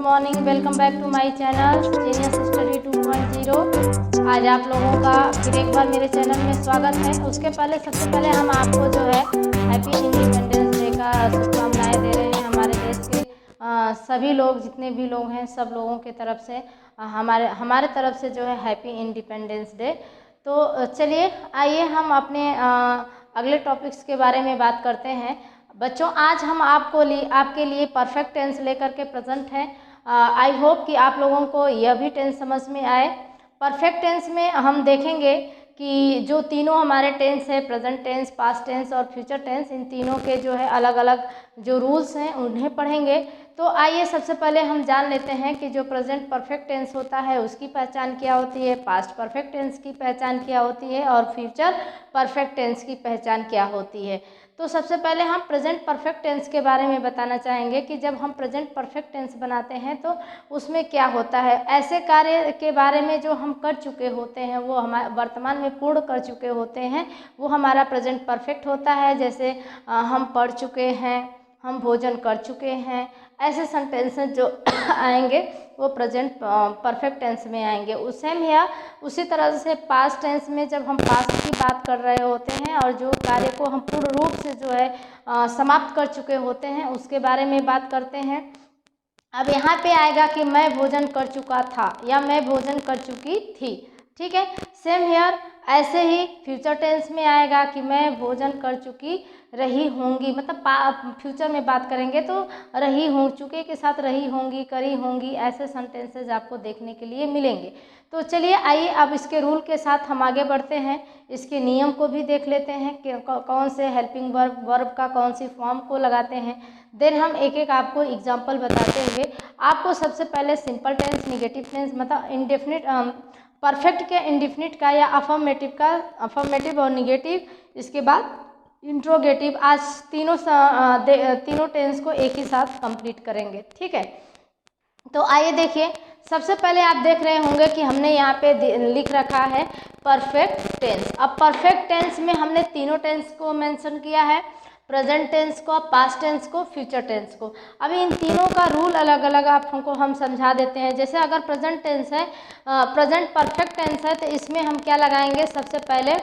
Morning, welcome back to my channel genius study 2.0। आज आप लोगों का फिर एक बार मेरे चैनल में स्वागत है। उसके पहले सबसे पहले हम आपको जो है हैप्पी इंडिपेंडेंस डे का शुभकामनाएं दे रहे हैं। हमारे देश के सभी लोग, जितने भी लोग हैं, सब लोगों की तरफ से हमारे तरफ से जो है हैप्पी इंडिपेंडेंस डे। तो चलिए आइए हम अपने अगले टॉपिक्स के बारे में बात करते हैं। बच्चों, आज हम आपके लिए परफेक्ट टेंस लेकर के प्रेजेंट हैं। आई होप कि आप लोगों को यह भी टेंस समझ में आए। परफेक्ट टेंस में हम देखेंगे कि जो तीनों हमारे टेंस है, प्रेजेंट टेंस, पास्ट टेंस और फ्यूचर टेंस, इन तीनों के जो है अलग अलग जो रूल्स हैं उन्हें पढ़ेंगे। तो आइए सबसे पहले हम जान लेते हैं कि जो प्रेजेंट परफेक्ट टेंस होता है उसकी पहचान क्या होती है, पास्ट परफेक्ट टेंस की पहचान क्या होती है और फ्यूचर परफेक्ट टेंस की पहचान क्या होती है। तो सबसे पहले हम प्रेजेंट परफेक्ट टेंस के बारे में बताना चाहेंगे कि जब हम प्रेजेंट परफेक्ट टेंस बनाते हैं तो उसमें क्या होता है। ऐसे कार्य के बारे में जो हम कर चुके होते हैं, वो हमारे वर्तमान में पूर्ण कर चुके होते हैं, वो हमारा प्रेजेंट परफेक्ट होता है। जैसे हम पढ़ चुके हैं, हम भोजन कर चुके हैं, ऐसे सेंटेंसेस जो आएंगे वो प्रेजेंट परफेक्ट टेंस में आएंगे। सेम या उसी तरह से पास्ट टेंस में जब हम पास्ट की बात कर रहे होते हैं और जो कार्य को हम पूर्ण रूप से जो है समाप्त कर चुके होते हैं उसके बारे में बात करते हैं। अब यहाँ पे आएगा कि मैं भोजन कर चुका था या मैं भोजन कर चुकी थी। ठीक है, सेम हियर। ऐसे ही फ्यूचर टेंस में आएगा कि मैं भोजन कर चुकी रही होंगी, मतलब फ्यूचर में बात करेंगे तो रही हूँ, चुके के साथ रही होंगी, करी होंगी, ऐसे सेंटेंसेज आपको देखने के लिए मिलेंगे। तो चलिए आइए अब इसके रूल के साथ हम आगे बढ़ते हैं। इसके नियम को भी देख लेते हैं कि कौन से हेल्पिंग वर्ब का कौन सी फॉर्म को लगाते हैं। देन हम एक एक आपको एग्जाम्पल बताते हुए आपको सबसे पहले सिंपल टेंस, निगेटिव टेंस, मतलब इंडेफिनिट, परफेक्ट के इंडेफिनिट का या अफर्मेटिव का, अफर्मेटिव और निगेटिव, इसके बाद इंट्रोगेटिव, आज तीनों टेंस को एक ही साथ कंप्लीट करेंगे। ठीक है, तो आइए देखिए। सबसे पहले आप देख रहे होंगे कि हमने यहाँ पे लिख रखा है परफेक्ट टेंस। अब परफेक्ट टेंस में हमने तीनों टेंस को मेंशन किया है, प्रेजेंट टेंस को, पास्ट टेंस को, फ्यूचर टेंस को। अभी इन तीनों का रूल अलग अलग आपको हम समझा देते हैं। जैसे अगर प्रेजेंट टेंस है, प्रेजेंट परफेक्ट टेंस है, तो इसमें हम क्या लगाएंगे, सबसे पहले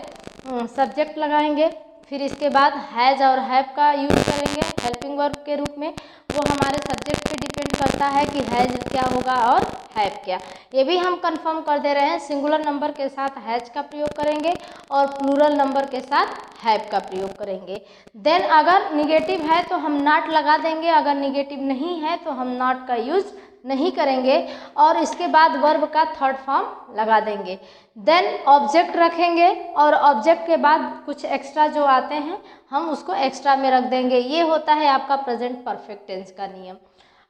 सब्जेक्ट लगाएंगे, फिर इसके बाद हैज़ और हैव का यूज करेंगे हेल्पिंग वर्ब के रूप में। वो हमारे सब्जेक्ट पे डिपेंड करता है कि हैज़ क्या होगा और हैव क्या। ये भी हम कंफर्म कर दे रहे हैं, सिंगुलर नंबर के साथ हैज़ का प्रयोग करेंगे और प्लूरल नंबर के साथ हैव का प्रयोग करेंगे। देन अगर निगेटिव है तो हम नॉट लगा देंगे, अगर निगेटिव नहीं है तो हम नॉट का यूज नहीं करेंगे और इसके बाद वर्ब का थर्ड फॉर्म लगा देंगे। देन ऑब्जेक्ट रखेंगे और ऑब्जेक्ट के बाद कुछ एक्स्ट्रा जो आते हैं हम उसको एक्स्ट्रा में रख देंगे। ये होता है आपका प्रेजेंट परफेक्ट टेंस का नियम।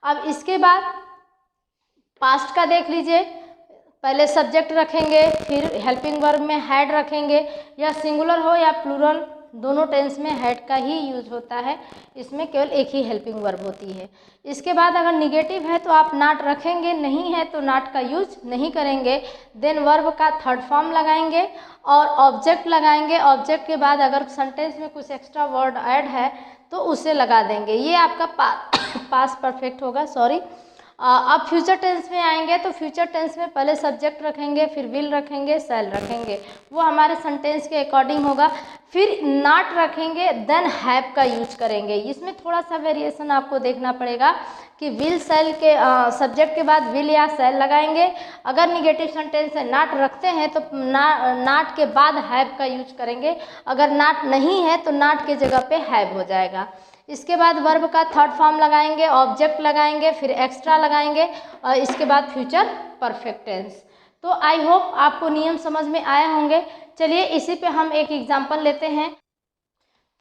अब इसके बाद पास्ट का देख लीजिए। पहले सब्जेक्ट रखेंगे, फिर हेल्पिंग वर्ब में हैड रखेंगे, या सिंगुलर हो या प्लूरल, दोनों टेंस में हैड का ही यूज होता है, इसमें केवल एक ही हेल्पिंग वर्ब होती है। इसके बाद अगर निगेटिव है तो आप नॉट रखेंगे, नहीं है तो नॉट का यूज नहीं करेंगे। देन वर्ब का थर्ड फॉर्म लगाएंगे और ऑब्जेक्ट लगाएंगे। ऑब्जेक्ट के बाद अगर सेंटेंस में कुछ एक्स्ट्रा वर्ड ऐड है तो उसे लगा देंगे। ये आपका पास्ट परफेक्ट होगा, सॉरी। अब फ्यूचर टेंस में आएंगे तो फ्यूचर टेंस में पहले सब्जेक्ट रखेंगे, फिर विल रखेंगे, शैल रखेंगे, वो हमारे सेंटेंस के अकॉर्डिंग होगा। फिर नॉट रखेंगे, देन हैव का यूज करेंगे। इसमें थोड़ा सा वेरिएशन आपको देखना पड़ेगा कि विल शैल के सब्जेक्ट के बाद विल या शैल लगाएंगे। अगर निगेटिव सेंटेंस है, नॉट रखते हैं तो नॉट के बाद हैव का यूज करेंगे, अगर नॉट नहीं है तो नॉट के जगह पे हैव हो जाएगा। इसके बाद वर्ब का थर्ड फॉर्म लगाएंगे, ऑब्जेक्ट लगाएंगे, फिर एक्स्ट्रा लगाएंगे और इसके बाद फ्यूचर परफेक्ट टेंस। तो आई होप आपको नियम समझ में आए होंगे। चलिए इसी पे हम एक एग्जांपल लेते हैं।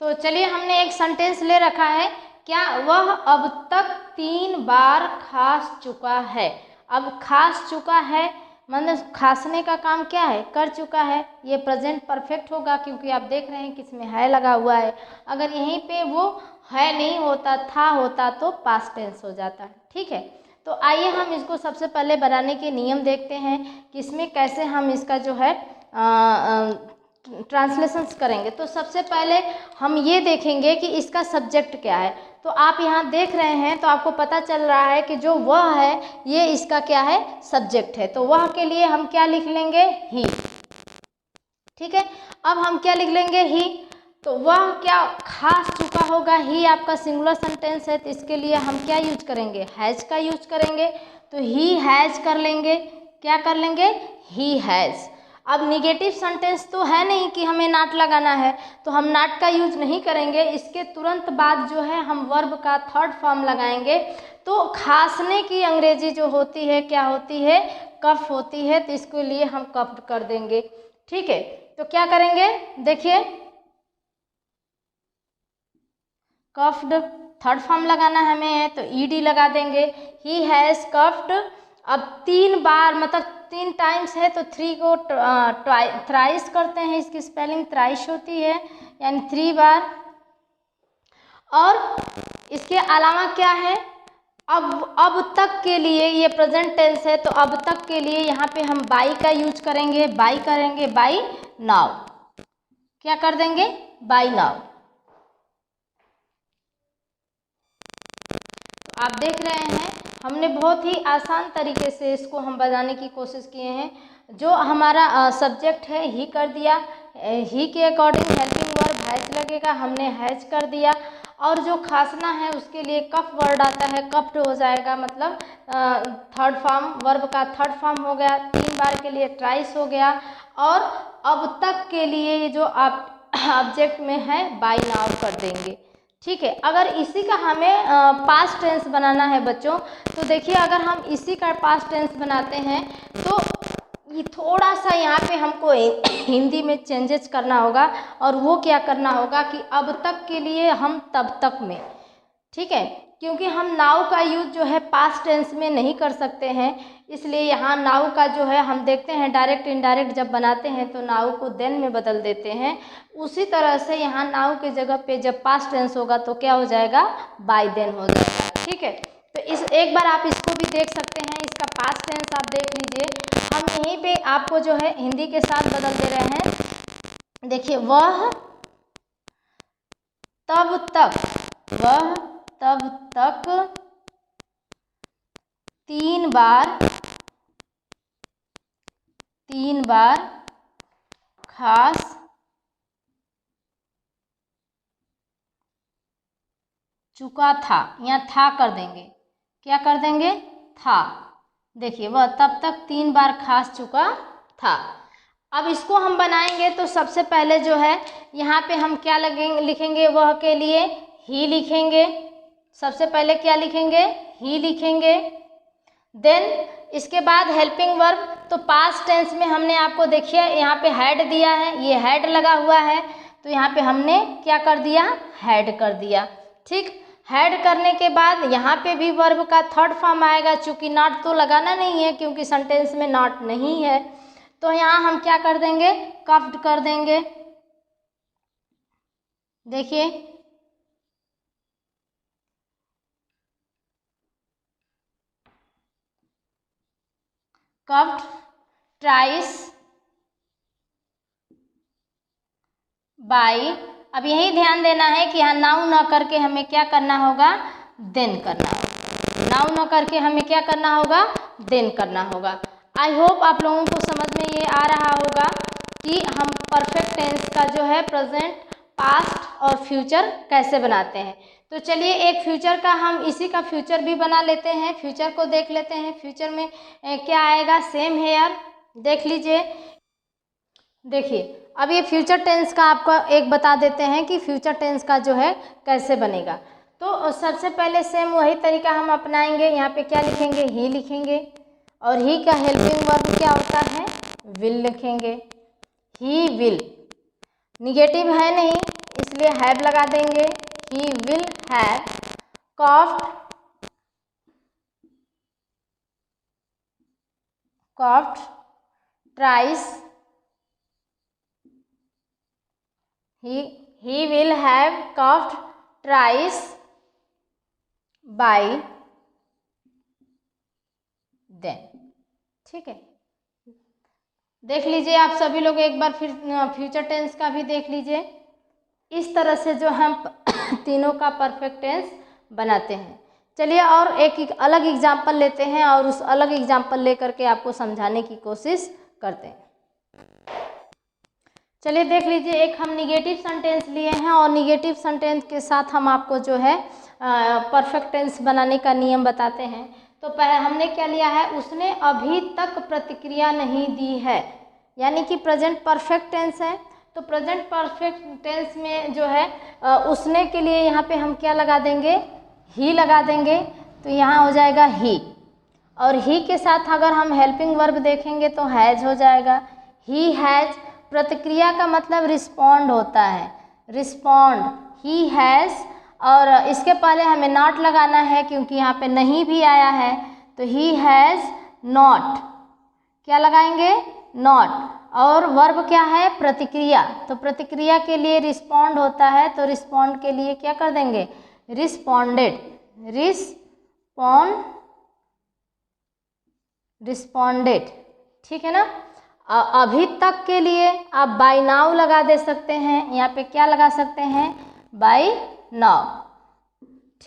तो चलिए, हमने एक सेंटेंस ले रखा है, क्या वह अब तक 3 बार खास चुका है। अब खास चुका है मतलब खांसने का काम क्या है, कर चुका है। ये प्रेजेंट परफेक्ट होगा क्योंकि आप देख रहे हैं कि इसमें है लगा हुआ है। अगर यहीं पे वो है नहीं होता, था होता, तो पास्ट टेंस हो जाता है। ठीक है, तो आइए हम इसको सबसे पहले बनाने के नियम देखते हैं कि इसमें कैसे हम इसका जो है ट्रांसलेशंस करेंगे। तो सबसे पहले हम ये देखेंगे कि इसका सब्जेक्ट क्या है। तो आप यहाँ देख रहे हैं तो आपको पता चल रहा है कि जो वह है ये इसका क्या है, सब्जेक्ट है। तो वह के लिए हम क्या लिख लेंगे, ही। ठीक है, अब हम क्या लिख लेंगे, ही। तो वह क्या खा चुका होगा, ही आपका सिंगुलर सेंटेंस है, तो इसके लिए हम क्या यूज करेंगे, हैज का यूज करेंगे। तो ही हैज कर लेंगे, क्या कर लेंगे, ही हैज। अब निगेटिव सेंटेंस तो है नहीं कि हमें नॉट लगाना है, तो हम नॉट का यूज नहीं करेंगे। इसके तुरंत बाद जो है हम वर्ब का थर्ड फॉर्म लगाएंगे। तो खांसने की अंग्रेजी जो होती है क्या होती है, कफ होती है, तो इसके लिए हम कफ कर देंगे। ठीक है, तो क्या करेंगे, देखिए कफ्ड थर्ड फॉर्म लगाना हमें है, तो ईडी लगा देंगे, ही हैज़ कफ्ड। अब 3 बार मतलब 3 टाइम्स है, तो 3 को थ्राइस करते हैं, इसकी स्पेलिंग थ्राइस होती है, यानी 3 बार। और इसके अलावा क्या है, अब तक के लिए ये प्रेजेंट टेंस है, तो अब तक के लिए यहाँ पे हम बाई का यूज करेंगे, बाई करेंगे, बाई नाउ। क्या कर देंगे, बाई नाउ। आप देख रहे हैं हमने बहुत ही आसान तरीके से इसको हम बताने की कोशिश किए हैं। जो हमारा सब्जेक्ट है ही कर दिया, ही के अकॉर्डिंग हेल्पिंग वर्ब हैज लगेगा, हमने हैज कर दिया। और जो खांसना है उसके लिए कफ वर्ड आता है, कफ्ड हो जाएगा, मतलब थर्ड फॉर्म, वर्ब का थर्ड फॉर्म हो गया। 3 बार के लिए ट्राइस हो गया। और अब तक के लिए जो आप ऑब्जेक्ट में है बाय नाउ कर देंगे। ठीक है, अगर इसी का हमें पास्ट टेंस बनाना है बच्चों, तो देखिए अगर हम इसी का पास्ट टेंस बनाते हैं तो ये थोड़ा सा यहाँ पे हमको हिंदी में चेंजेस करना होगा। और वो क्या करना होगा कि अब तक के लिए हम तब तक में, ठीक है, क्योंकि हम नाउ का यूज जो है पास्ट टेंस में नहीं कर सकते हैं, इसलिए यहाँ नाउ का जो है हम देखते हैं डायरेक्ट इनडायरेक्ट जब बनाते हैं तो नाउ को देन में बदल देते हैं। उसी तरह से यहाँ नाउ के जगह पे जब पास्ट टेंस होगा तो क्या हो जाएगा, बाय देन हो जाएगा। ठीक है, तो इस एक बार आप इसको भी देख सकते हैं, इसका पास्ट टेंस आप देख लीजिए। हम यहीं पे आपको जो है हिंदी के साथ बदल दे रहे हैं। देखिए, वह तब तक, वह तब तक 3 बार खास चुका था, यहाँ था कर देंगे, क्या कर देंगे, था। देखिए, वह तब तक 3 बार खास चुका था। अब इसको हम बनाएंगे तो सबसे पहले जो है यहाँ पे हम क्या लिखेंगे, वह के लिए ही लिखेंगे। सबसे पहले क्या लिखेंगे, ही लिखेंगे। देन इसके बाद हेल्पिंग वर्ब, तो पास्ट टेंस में हमने आपको देखिए यहाँ पे हैड दिया है, ये हैड लगा हुआ है, तो यहाँ पे हमने क्या कर दिया, हैड कर दिया। ठीक, हैड करने के बाद यहाँ पे भी वर्ब का थर्ड फॉर्म आएगा, चूंकि नॉट तो लगाना नहीं है क्योंकि सेंटेंस में नॉट नहीं है, तो यहाँ हम क्या कर देंगे, कफ्ड कर देंगे। देखिए, कफ्ड ट्राइस बाई। अब यही ध्यान देना है कि यहाँ नाउ ना करके हमें क्या करना होगा, देन करना होगा। नाउ ना करके हमें क्या करना होगा, देन करना होगा। आई होप आप लोगों को समझ में ये आ रहा होगा कि हम परफेक्ट टेंस का जो है प्रेजेंट, पास्ट और फ्यूचर कैसे बनाते हैं। तो चलिए एक फ्यूचर का हम इसी का फ्यूचर भी बना लेते हैं, फ्यूचर को देख लेते हैं। फ्यूचर में क्या आएगा, सेम हेयर, देख लीजिए। देखिए, अब ये फ्यूचर टेंस का आपको एक बता देते हैं कि फ्यूचर टेंस का जो है कैसे बनेगा। तो सबसे पहले सेम वही तरीका हम अपनाएंगे। यहाँ पे क्या लिखेंगे, ही लिखेंगे, और ही का हेल्पिंग वर्ब क्या होता है, विल लिखेंगे। ही विल, निगेटिव है नहीं इसलिए हैव लगा देंगे, he will have coughed thrice, he will have coughed twice by then। ठीक है, देख लीजिए आप सभी लोग एक बार फिर फ्यूचर टेंस का भी देख लीजिए। इस तरह से जो हम तीनों का परफेक्ट टेंस बनाते हैं। चलिए और एक अलग एग्जाम्पल लेते हैं और उस अलग एग्जाम्पल लेकर के आपको समझाने की कोशिश करते हैं। चलिए देख लीजिए, एक हम निगेटिव सेंटेंस लिए हैं और निगेटिव सेंटेंस के साथ हम आपको जो है परफेक्ट टेंस बनाने का नियम बताते हैं। तो पहले हमने क्या लिया है, उसने अभी तक प्रतिक्रिया नहीं दी है, यानी कि प्रेजेंट परफेक्ट टेंस है। तो प्रेजेंट परफेक्ट टेंस में जो है उसने के लिए यहाँ पे हम क्या लगा देंगे, ही लगा देंगे। तो यहाँ हो जाएगा ही, और ही के साथ अगर हम हेल्पिंग वर्ब देखेंगे तो हैज़ हो जाएगा। ही हैज़, प्रतिक्रिया का मतलब रिस्पॉन्ड होता है, रिस्पॉन्ड, ही हैज़। और इसके पहले हमें नॉट लगाना है क्योंकि यहाँ पे नहीं भी आया है। तो ही हैज़ नॉट, क्या लगाएंगे, नॉट। और वर्ब क्या है, प्रतिक्रिया। तो प्रतिक्रिया के लिए रिस्पॉन्ड होता है, तो रिस्पॉन्ड के लिए क्या कर देंगे, रिस्पॉन्डेड, रिस्पॉन्डेड, ठीक है ना। अभी तक के लिए आप बाय नाउ लगा दे सकते हैं, यहाँ पे क्या लगा सकते हैं, बाय नाउ,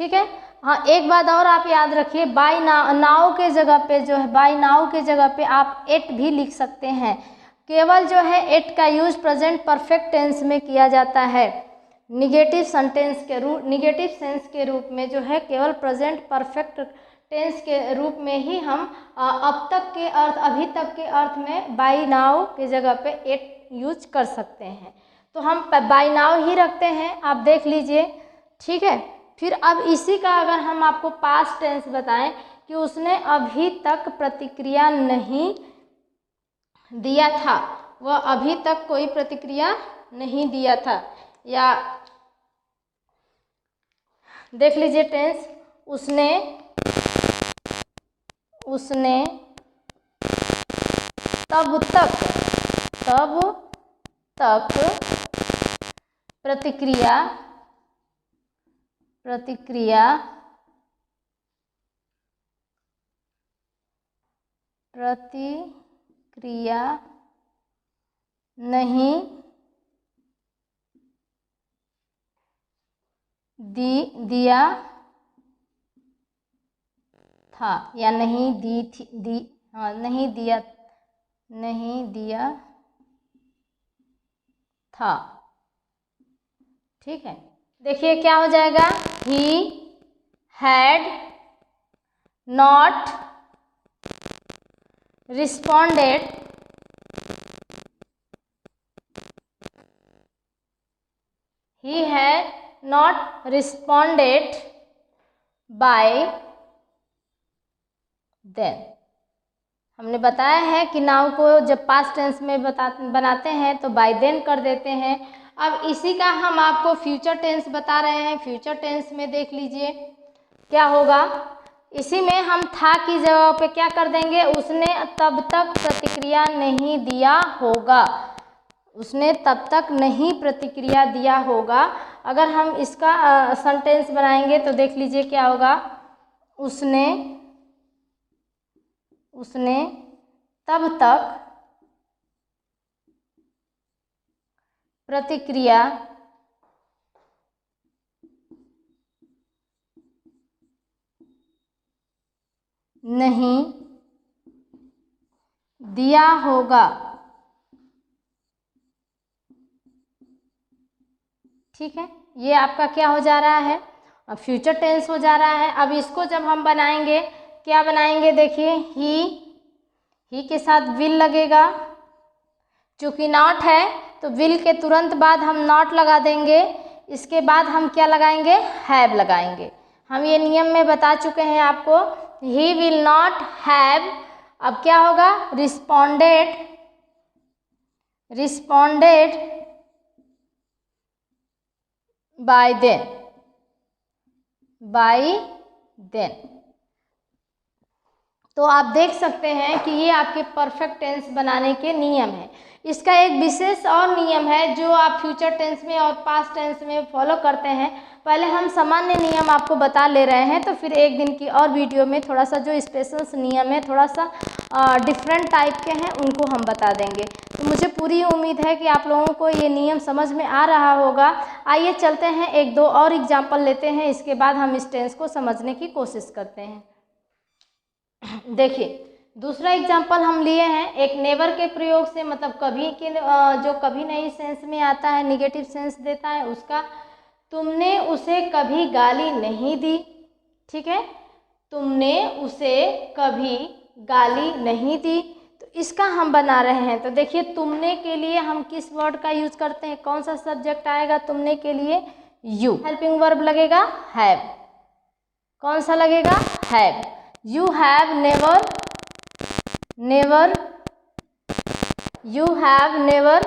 ठीक है। हाँ, एक बात और आप याद रखिए, बाय नाउ के जगह पे जो है, बाय नाउ के जगह पे आप एट भी लिख सकते हैं। केवल जो है एट का यूज प्रेजेंट परफेक्ट टेंस में किया जाता है, निगेटिव सेंटेंस के रूप, निगेटिव सेंस के रूप में जो है केवल प्रेजेंट परफेक्ट टेंस के रूप में ही हम अब तक के अर्थ, अभी तक के अर्थ में बाय नाउ के जगह पे एट यूज कर सकते हैं। तो हम बाय नाउ ही रखते हैं, आप देख लीजिए, ठीक है। फिर अब इसी का अगर हम आपको पास्ट टेंस बताएं कि उसने अभी तक प्रतिक्रिया नहीं दिया था, वह अभी तक कोई प्रतिक्रिया नहीं दिया था, या देख लीजिए टेंस, उसने तब तक प्रतिक्रिया नहीं दिया था, या नहीं दी थी, हाँ, नहीं दिया था, ठीक है। देखिए क्या हो जाएगा, he had not responded by then. हमने बताया है कि नाउ को जब पास्ट टेंस में बनाते हैं तो बाय देन कर देते हैं। अब इसी का हम आपको फ्यूचर टेंस बता रहे हैं। फ्यूचर टेंस में देख लीजिए क्या होगा, इसी में हम था की जगह पे क्या कर देंगे, उसने तब तक प्रतिक्रिया नहीं दिया होगा, उसने तब तक नहीं प्रतिक्रिया दिया होगा। अगर हम इसका सेंटेंस बनाएंगे तो देख लीजिए क्या होगा, उसने तब तक प्रतिक्रिया नहीं दिया होगा, ठीक है। ये आपका क्या हो जा रहा है, अब फ्यूचर टेंस हो जा रहा है। अब इसको जब हम बनाएंगे क्या बनाएंगे, देखिए ही के साथ विल लगेगा, चूँकि नॉट है तो विल के तुरंत बाद हम नॉट लगा देंगे, इसके बाद हम क्या लगाएंगे, हैव लगाएंगे। हम ये नियम में बता चुके हैं आपको, ही विल नॉट हैव, अब क्या होगा, रिस्पॉन्डेड बाय देन। तो आप देख सकते हैं कि ये आपके परफेक्ट टेंस बनाने के नियम हैं। इसका एक विशेष और नियम है जो आप फ्यूचर टेंस में और पास्ट टेंस में फॉलो करते हैं। पहले हम सामान्य नियम आपको बता ले रहे हैं, तो फिर एक दिन की और वीडियो में थोड़ा सा जो स्पेशल नियम है, थोड़ा सा डिफरेंट टाइप के हैं उनको हम बता देंगे। तो मुझे पूरी उम्मीद है कि आप लोगों को ये नियम समझ में आ रहा होगा। आइए चलते हैं, एक दो और एग्जाम्पल लेते हैं, इसके बाद हम इस टेंस को समझने की कोशिश करते हैं। देखिए दूसरा एग्जाम्पल हम लिए हैं एक नेवर के प्रयोग से, मतलब कभी के जो कभी नहीं सेंस में आता है, निगेटिव सेंस देता है उसका। तुमने उसे कभी गाली नहीं दी, ठीक है, तुमने उसे कभी गाली नहीं दी, तो इसका हम बना रहे हैं। तो देखिए तुमने के लिए हम किस वर्ड का यूज करते हैं, कौन सा सब्जेक्ट आएगा तुमने के लिए, यू। हेल्पिंग वर्ब लगेगा हैव, कौन सा लगेगा, have. You have never, never, you have never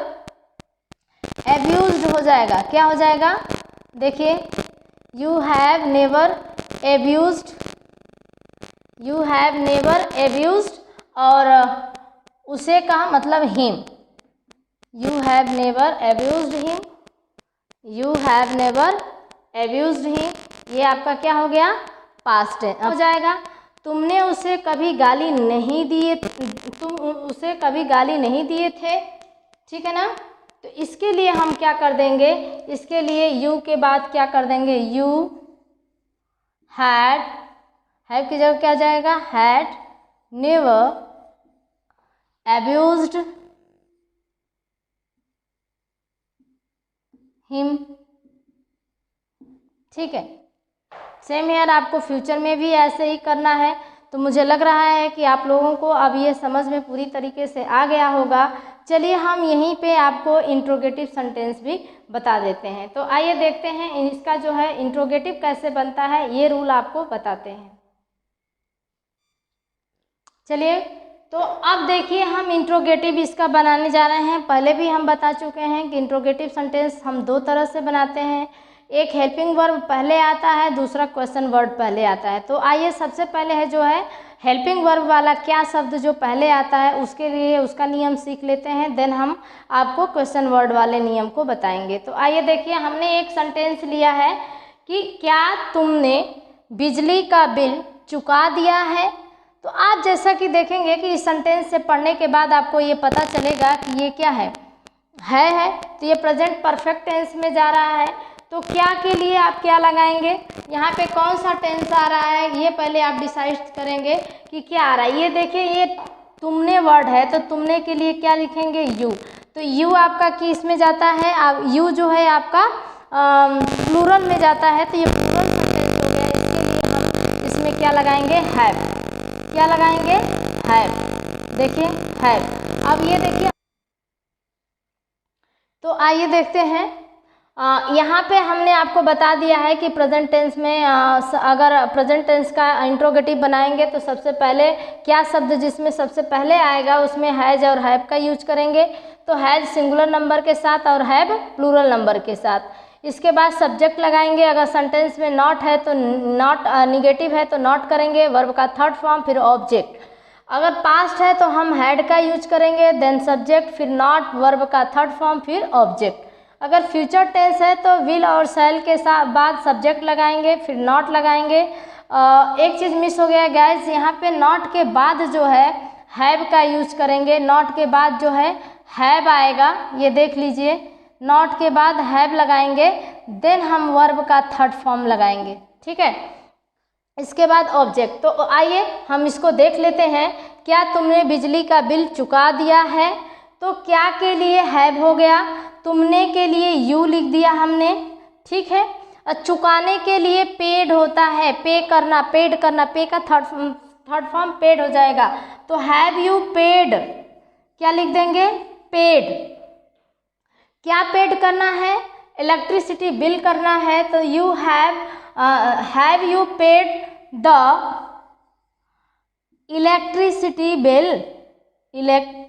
abused हो जाएगा, क्या हो जाएगा, देखिए you have never abused, you have never abused, और उसे का मतलब him, you have never abused him, you have never abused him, ये आपका क्या हो गया, पास्ट टेंस हो जाएगा। तुमने उसे कभी गाली नहीं दिए, तुम उसे कभी गाली नहीं दिए थे, ठीक है ना। तो इसके लिए हम क्या कर देंगे, इसके लिए यू के बाद क्या कर देंगे, यू हैड, हैव की जगह क्या जाएगा, हैड नेवर abused him, ठीक है। सेम यार आपको फ्यूचर में भी ऐसे ही करना है। तो मुझे लग रहा है कि आप लोगों को अब ये समझ में पूरी तरीके से आ गया होगा। चलिए हम यहीं पे आपको इंट्रोगेटिव सेंटेंस भी बता देते हैं। तो आइए देखते हैं इसका जो है इंट्रोगेटिव कैसे बनता है, ये रूल आपको बताते हैं। चलिए तो अब देखिए हम इंट्रोगेटिव इसका बनाने जा रहे हैं। पहले भी हम बता चुके हैं कि इंट्रोगेटिव सेंटेंस हम दो तरह से बनाते हैं, एक हेल्पिंग वर्ब पहले आता है, दूसरा क्वेश्चन वर्ड पहले आता है। तो आइए सबसे पहले है जो है हेल्पिंग वर्ब वाला क्या शब्द जो पहले आता है उसके लिए उसका नियम सीख लेते हैं, देन हम आपको क्वेश्चन वर्ड वाले नियम को बताएंगे। तो आइए देखिए हमने एक सेंटेंस लिया है कि क्या तुमने बिजली का बिल चुका दिया है। तो आप जैसा कि देखेंगे कि इस सेंटेंस से पढ़ने के बाद आपको ये पता चलेगा कि ये क्या है, तो ये प्रेजेंट परफेक्ट टेंस में जा रहा है। तो क्या के लिए आप क्या लगाएंगे, यहाँ पे कौन सा टेंस आ रहा है ये पहले आप डिसाइड करेंगे कि क्या आ रहा है। ये देखिए ये तुमने वर्ड है, तो तुमने के लिए क्या लिखेंगे, यू। तो यू आपका किस में जाता है, यू जो है आपका प्लूरल में जाता है, तो ये प्लूरल सेंटेंस हो गया। इसके लिए हम इसमें क्या लगाएंगे, हैव, क्या लगाएंगे, हैव, देखिए हैव। अब ये देखिए, तो आइए देखते हैं यहाँ पे हमने आपको बता दिया है कि प्रेजेंट टेंस में अगर प्रेजेंट टेंस का इंट्रोगेटिव बनाएंगे तो सबसे पहले क्या शब्द जिसमें सबसे पहले आएगा उसमें हैज और हैव का यूज करेंगे। तो हैज सिंगुलर नंबर के साथ और हैव प्लूरल नंबर के साथ। इसके बाद सब्जेक्ट लगाएंगे, अगर सेंटेंस में नॉट है तो नॉट, निगेटिव है तो नॉट करेंगे, वर्ब का थर्ड फॉर्म, फिर ऑब्जेक्ट। अगर पास्ट है तो हम हैड का यूज करेंगे, देन सब्जेक्ट, फिर नॉट, वर्ब का थर्ड फॉर्म, फिर ऑब्जेक्ट। अगर फ्यूचर टेंस है तो विल और शैल के साथ बाद सब्जेक्ट लगाएंगे, फिर नॉट लगाएंगे। एक चीज़ मिस हो गया गाइस, यहाँ पे नॉट के बाद जो है हैव का यूज करेंगे, नॉट के बाद जो है हैव आएगा, ये देख लीजिए, नॉट के बाद हैव लगाएंगे, देन हम वर्ब का थर्ड फॉर्म लगाएंगे, ठीक है। इसके बाद ऑब्जेक्ट। तो आइए हम इसको देख लेते हैं। क्या तुमने बिजली का बिल चुका दिया है, तो क्या के लिए हैव हो गया, तुमने के लिए यू लिख दिया हमने, ठीक है। और चुकाने के लिए पेड होता है, पे करना, पेड करना, पे का थर्ड फॉर्म पेड हो जाएगा। तो हैव यू पेड, क्या लिख देंगे, पेड। क्या पेड करना है, इलेक्ट्रिसिटी बिल करना है, तो you have you paid the electricity bill, electricity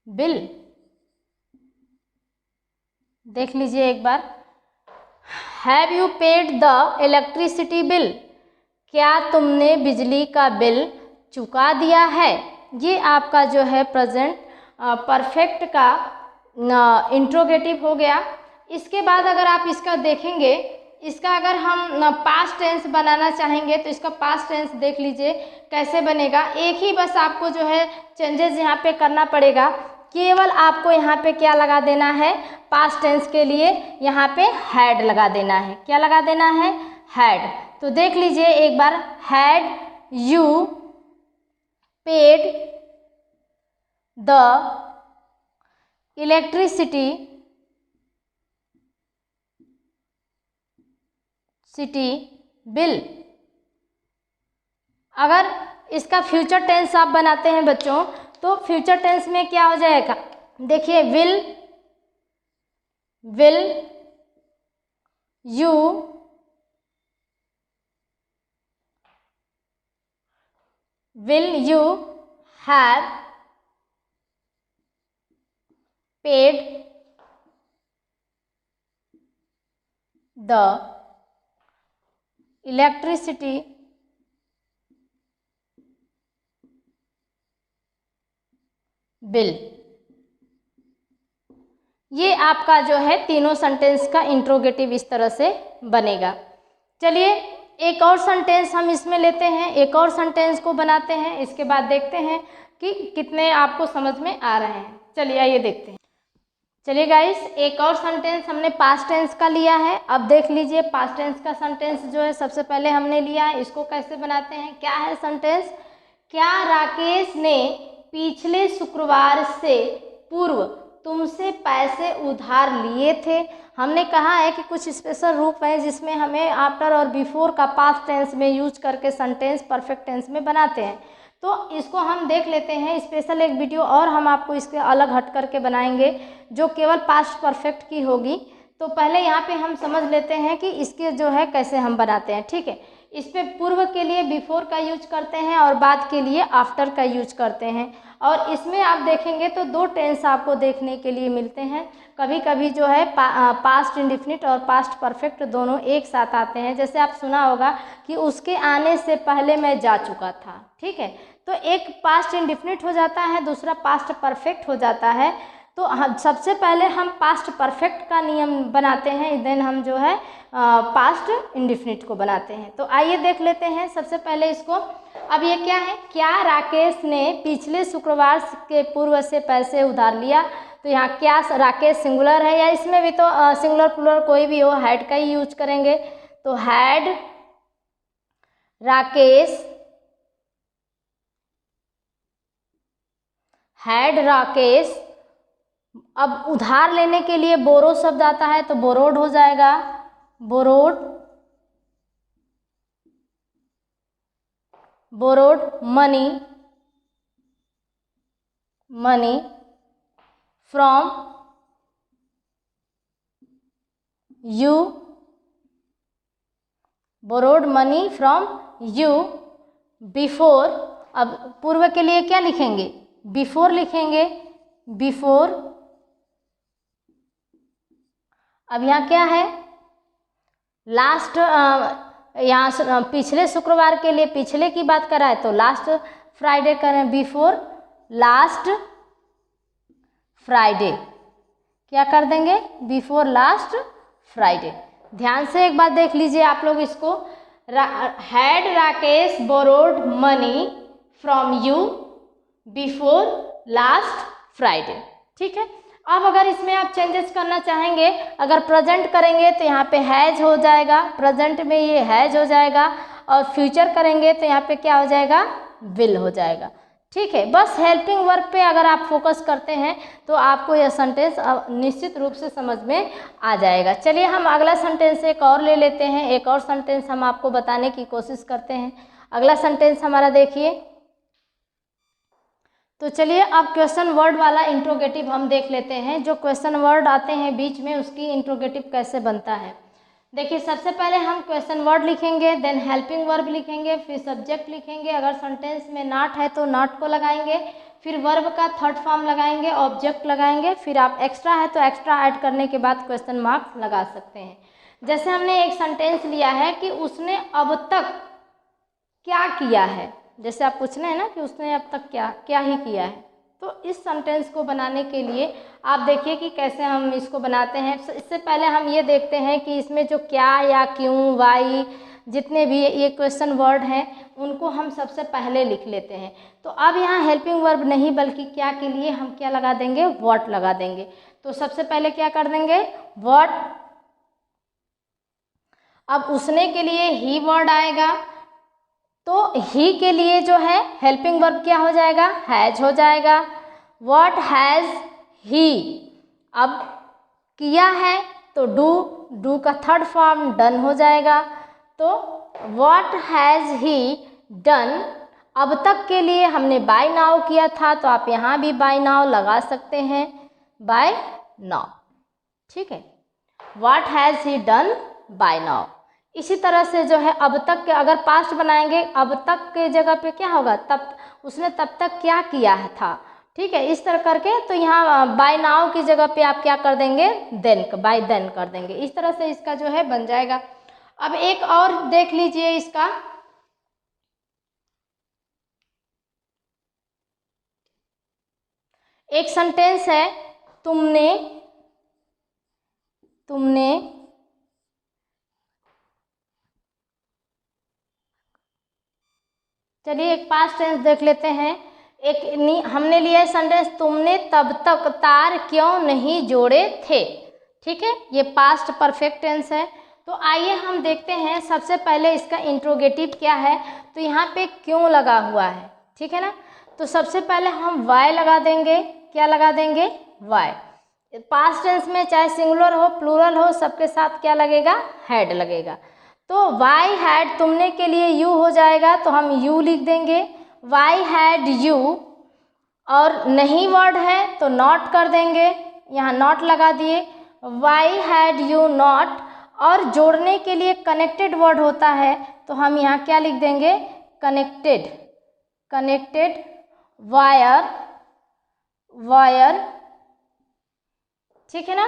bill, देख लीजिए एक बार, have you paid the electricity bill, क्या तुमने बिजली का बिल चुका दिया है। ये आपका जो है प्रेजेंट परफेक्ट का इंट्रोगेटिव हो गया। इसके बाद अगर आप इसका देखेंगे, इसका अगर हम पास्ट टेंस बनाना चाहेंगे तो इसका पास्ट टेंस देख लीजिए कैसे बनेगा। एक ही बस आपको जो है चेंजेस यहाँ पे करना पड़ेगा। केवल आपको यहाँ पे क्या लगा देना है, पास्ट टेंस के लिए यहाँ पे हैड लगा देना है। क्या लगा देना है, हैड। तो देख लीजिए एक बार, had you paid the electricity bill. अगर इसका फ्यूचर टेंस आप बनाते हैं बच्चों, तो फ्यूचर टेंस में क्या हो जाएगा, देखिए will you have paid the electricity bill. ये आपका जो है तीनों सेंटेंस का इंट्रोगेटिव इस तरह से बनेगा। चलिए एक और सेंटेंस हम इसमें लेते हैं, एक और सेंटेंस को बनाते हैं, इसके बाद देखते हैं कि कितने आपको समझ में आ रहे हैं। चलिए आइए देखते हैं। चलिए गाइस, एक और सेंटेंस हमने पास्ट टेंस का लिया है। अब देख लीजिए पास्ट टेंस का सेंटेंस जो है सबसे पहले हमने लिया है, इसको कैसे बनाते हैं। क्या है सेंटेंस, क्या राकेश ने पिछले शुक्रवार से पूर्व तुमसे पैसे उधार लिए थे। हमने कहा है कि कुछ स्पेशल रूप है जिसमें हमें आफ्टर और बिफोर का पास्ट टेंस में यूज करके सेंटेंस परफेक्ट टेंस में बनाते हैं। तो इसको हम देख लेते हैं। स्पेशल एक वीडियो और हम आपको इसके अलग हट करके बनाएंगे जो केवल पास्ट परफेक्ट की होगी। तो पहले यहाँ पे हम समझ लेते हैं कि इसके जो है कैसे हम बनाते हैं। ठीक है, इस पे पूर्व के लिए बिफोर का यूज करते हैं और बाद के लिए आफ्टर का यूज करते हैं। और इसमें आप देखेंगे तो दो टेंस आपको देखने के लिए मिलते हैं। कभी कभी जो है पास्ट इंडिफिनिट और पास्ट परफेक्ट दोनों एक साथ आते हैं। जैसे आप सुना होगा कि उसके आने से पहले मैं जा चुका था। ठीक है, तो एक पास्ट इंडिफिनिट हो जाता है, दूसरा पास्ट परफेक्ट हो जाता है। तो हम सबसे पहले हम पास्ट परफेक्ट का नियम बनाते हैं, देन हम जो है पास्ट इंडिफिनिट को बनाते हैं। तो आइए देख लेते हैं सबसे पहले इसको। अब ये क्या है, क्या राकेश ने पिछले शुक्रवार के पूर्व से पैसे उधार लिया। तो यहाँ क्या राकेश सिंगुलर है या इसमें भी तो सिंगुलर प्लुरल कोई भी हो, हैड का ही यूज करेंगे। तो हैड राकेश। अब उधार लेने के लिए बोरो शब्द आता है तो बोरोड हो जाएगा, borrowed money from you, borrowed money from you before. अब पूर्व के लिए क्या लिखेंगे, बिफोर लिखेंगे, बिफोर। अब यहाँ क्या है, लास्ट, यहाँ पिछले शुक्रवार के लिए पिछले की बात कर रहा है तो लास्ट फ्राइडे करें, बिफोर लास्ट फ्राइडे। क्या कर देंगे, बिफोर लास्ट फ्राइडे। ध्यान से एक बात देख लीजिए आप लोग इसको। Had Rakesh borrowed money from you before last Friday. ठीक है, अब अगर इसमें आप चेंजेस करना चाहेंगे, अगर प्रेजेंट करेंगे तो यहाँ पे हैज हो जाएगा, प्रेजेंट में ये हैज हो जाएगा। और फ्यूचर करेंगे तो यहाँ पे क्या हो जाएगा, विल हो जाएगा। ठीक है, बस हेल्पिंग वर्ब पे अगर आप फोकस करते हैं तो आपको यह सेंटेंस निश्चित रूप से समझ में आ जाएगा। चलिए हम अगला सेंटेंस एक और ले लेते हैं, एक और सेंटेंस हम आपको बताने की कोशिश करते हैं। अगला सेंटेंस हमारा देखिए, तो चलिए अब क्वेश्चन वर्ड वाला इंट्रोगेटिव हम देख लेते हैं। जो क्वेश्चन वर्ड आते हैं बीच में उसकी इंट्रोगेटिव कैसे बनता है। देखिए सबसे पहले हम क्वेश्चन वर्ड लिखेंगे, देन हेल्पिंग वर्ब लिखेंगे, फिर सब्जेक्ट लिखेंगे। अगर सेंटेंस में नॉट है तो नॉट को लगाएंगे, फिर वर्ब का थर्ड फॉर्म लगाएंगे, ऑब्जेक्ट लगाएंगे, फिर आप एक्स्ट्रा है तो एक्स्ट्रा ऐड करने के बाद क्वेश्चन मार्क्स लगा सकते हैं। जैसे हमने एक सेंटेंस लिया है कि उसने अब तक क्या किया है, जैसे आप पूछ रहे हैं ना कि उसने अब तक क्या क्या ही किया है। तो इस सेंटेंस को बनाने के लिए आप देखिए कि कैसे हम इसको बनाते हैं। इससे पहले हम ये देखते हैं कि इसमें जो क्या या क्यों, वाई, जितने भी ये क्वेश्चन वर्ड हैं उनको हम सबसे पहले लिख लेते हैं। तो अब यहाँ हेल्पिंग वर्ब नहीं बल्कि क्या के लिए हम क्या लगा देंगे, व्हाट लगा देंगे। तो सबसे पहले क्या कर देंगे, व्हाट। अब उसने के लिए ही वर्ड आएगा, तो ही के लिए जो है हेल्पिंग वर्ब क्या हो जाएगा, हैज हो जाएगा। व्हाट हैज़ ही, अब किया है तो डू का थर्ड फॉर्म डन हो जाएगा। तो व्हाट हैज़ ही डन। अब तक के लिए हमने बाय नाउ किया था, तो आप यहाँ भी बाय नाउ लगा सकते हैं, बाय नाउ, ठीक है। What has he done by now. इसी तरह से जो है अब तक के अगर पास्ट बनाएंगे, अब तक के जगह पे क्या होगा, तब उसने तब तक क्या किया था, ठीक है, इस तरह करके। तो यहाँ बाय नाउ की जगह पे आप क्या कर देंगे, देन, बाय देन कर देंगे। इस तरह से इसका जो है बन जाएगा। अब एक और देख लीजिए इसका, एक सेंटेंस है, तुमने चलिए एक पास्ट टेंस देख लेते हैं। हमने लिया है सेंटेंस, तुमने तब तक तार क्यों नहीं जोड़े थे, ठीक है, ये पास्ट परफेक्ट टेंस है। तो आइए हम देखते हैं सबसे पहले इसका इंट्रोगेटिव क्या है। तो यहाँ पे क्यों लगा हुआ है, ठीक है ना। तो सबसे पहले हम वाई लगा देंगे, क्या लगा देंगे, वाई। पास्ट टेंस में चाहे सिंगुलर हो प्लूरल हो सबके साथ क्या लगेगा, हैड लगेगा। तो वाई हैड, तुमने के लिए यू हो जाएगा, तो हम यू लिख देंगे, वाई हैड यू। और नहीं वर्ड है तो नॉट कर देंगे, यहाँ नॉट लगा दिए, वाई हैड यू नॉट। और जोड़ने के लिए कनेक्टेड वर्ड होता है, तो हम यहाँ क्या लिख देंगे, कनेक्टेड, कनेक्टेड वायर, वायर, ठीक है ना।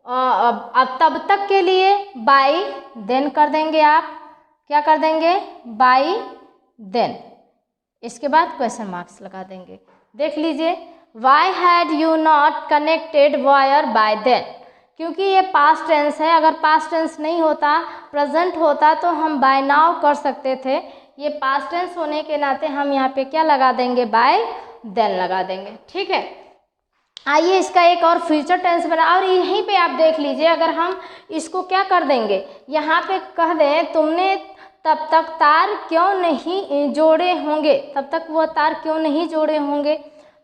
अब तब तक के लिए बाई देन कर देंगे, आप क्या कर देंगे, बाई देन। इसके बाद क्वेश्चन मार्क्स लगा देंगे। देख लीजिए, why had you not connected wire by then, क्योंकि ये पास्ट टेंस है। अगर पास्ट टेंस नहीं होता, प्रेजेंट होता, तो हम बाय नाउ कर सकते थे। ये पास्ट टेंस होने के नाते हम यहाँ पे क्या लगा देंगे, बाय देन लगा देंगे, ठीक है। आइए इसका एक और फ्यूचर टेंस बना, और यहीं पे आप देख लीजिए, अगर हम इसको क्या कर देंगे, यहाँ पे कह दें तुमने तब तक तार क्यों नहीं जोड़े होंगे, तब तक वो तार क्यों नहीं जोड़े होंगे,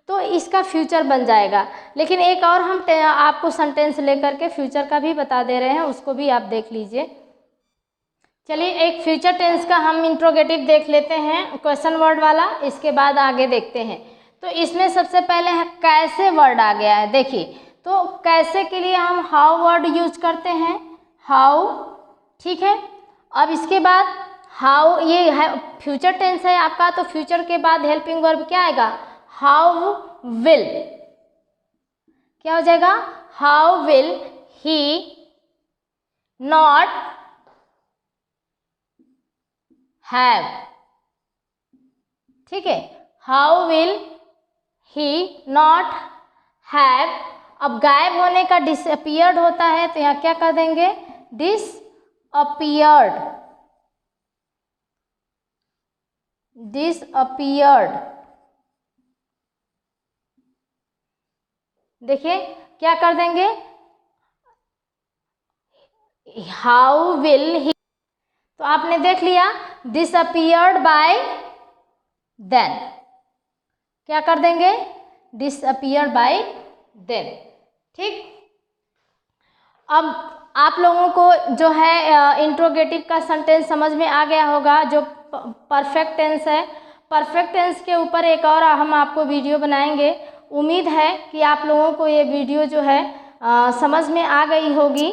तो इसका फ्यूचर बन जाएगा। लेकिन एक और हम आपको सेंटेंस लेकर के फ्यूचर का भी बता दे रहे हैं, उसको भी आप देख लीजिए। चलिए एक फ्यूचर टेंस का हम इंट्रोगेटिव देख लेते हैं, क्वेश्चन वर्ड वाला, इसके बाद आगे देखते हैं। तो इसमें सबसे पहले है कैसे वर्ड आ गया है, देखिए। तो कैसे के लिए हम हाउ वर्ड यूज करते हैं, हाउ, ठीक है। अब इसके बाद हाउ, ये है फ्यूचर टेंस है आपका, तो फ्यूचर के बाद हेल्पिंग वर्ब क्या आएगा, हाउ विल, क्या हो जाएगा, how will he not have, ठीक है, how will he not have. अब गायब होने का डिसअपियर्ड होता है, तो यहाँ क्या कर देंगे, डिसअपियर्ड, डिसअपियर्ड। देखिए क्या कर देंगे, हाउ विल ही, तो आपने देख लिया डिसअपियर्ड बाय देन, क्या कर देंगे, डिसअपियर बाय देन, ठीक। अब आप लोगों को जो है इंट्रोगेटिव का सेंटेंस समझ में आ गया होगा, जो परफेक्ट टेंस है। परफेक्ट टेंस के ऊपर एक और हम आपको वीडियो बनाएंगे। उम्मीद है कि आप लोगों को ये वीडियो जो है समझ में आ गई होगी।